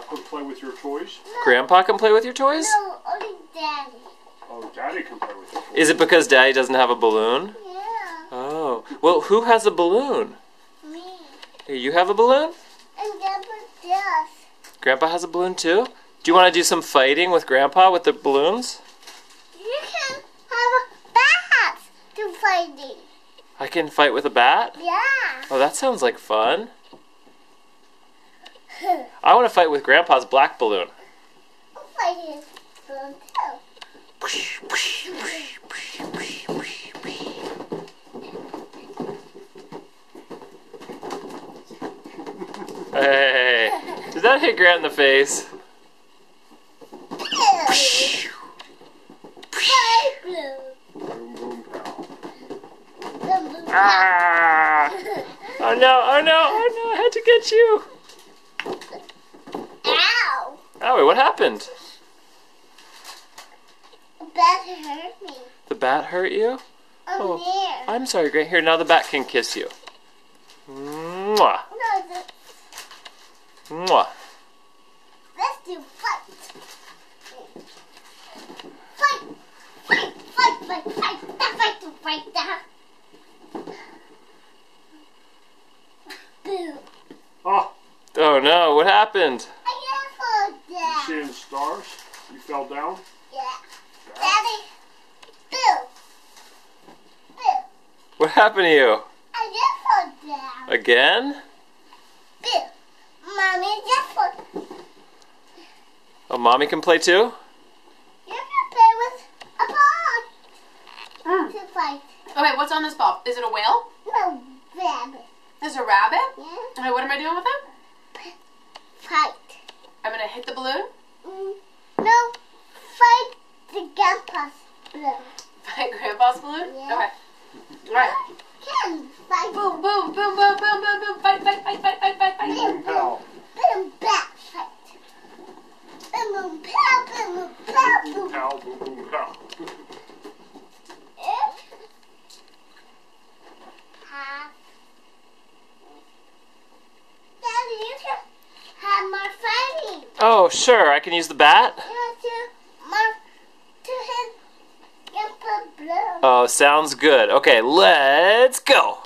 can play with your toys? No. Grandpa can play with your toys? No, only Daddy. Oh, Daddy can play with your toys. Is it because Daddy doesn't have a balloon? Yeah. Oh. Well, who has a balloon? Me. You have a balloon? And Grandpa does. Grandpa has a balloon too? Do you want to do some fighting with Grandpa with the balloons? You can have a bat to fighting. I can fight with a bat? Yeah. Oh, that sounds like fun. I want to fight with Grandpa's black balloon. I'm fighting balloon too. Hey, did that hit Grant in the face? Bye, blue. Boom, boom, pow. Blue. Ah! Oh no, oh no, oh no, I had to get you. Ow! Owie, what happened? The bat hurt me. The bat hurt you? I'm there. I'm sorry, Grant. Here, now the bat can kiss you. Mwah. No, Mwah. let's do fight. Fight! Fight! Fight! Fight! Fight! That fight to fight that. Boo! Oh, Oh no, what happened? I gotta fall you down. seeing stars? You fell down? Yeah. Daddy. Boo! Boo! What happened to you? I just fall down. Again? Boo! Mommy just fall. Oh, Mommy can play too? You can play with a ball to fight. Okay, what's on this ball? Is it a whale? No rabbit. Is it a rabbit? Yeah. Okay, what am I doing with it? Fight. I'm gonna hit the balloon. No. Fight the grandpa's balloon. Fight Grandpa's balloon? Yeah. Okay. Alright. Can fight. Boom, boom, boom, boom, boom, boom, boom. Fight, fight, fight, fight, fight, fight, Boom, fight. boom, pow. Boom, bat fight. Boom, boom, pow, boom, boom, pow, boom. Pow, boom, boom, pow. Daddy, you can have more fighting. Oh, sure. I can use the bat? You want to hit Grandpa Blue. Oh, sounds good. Okay, let's go.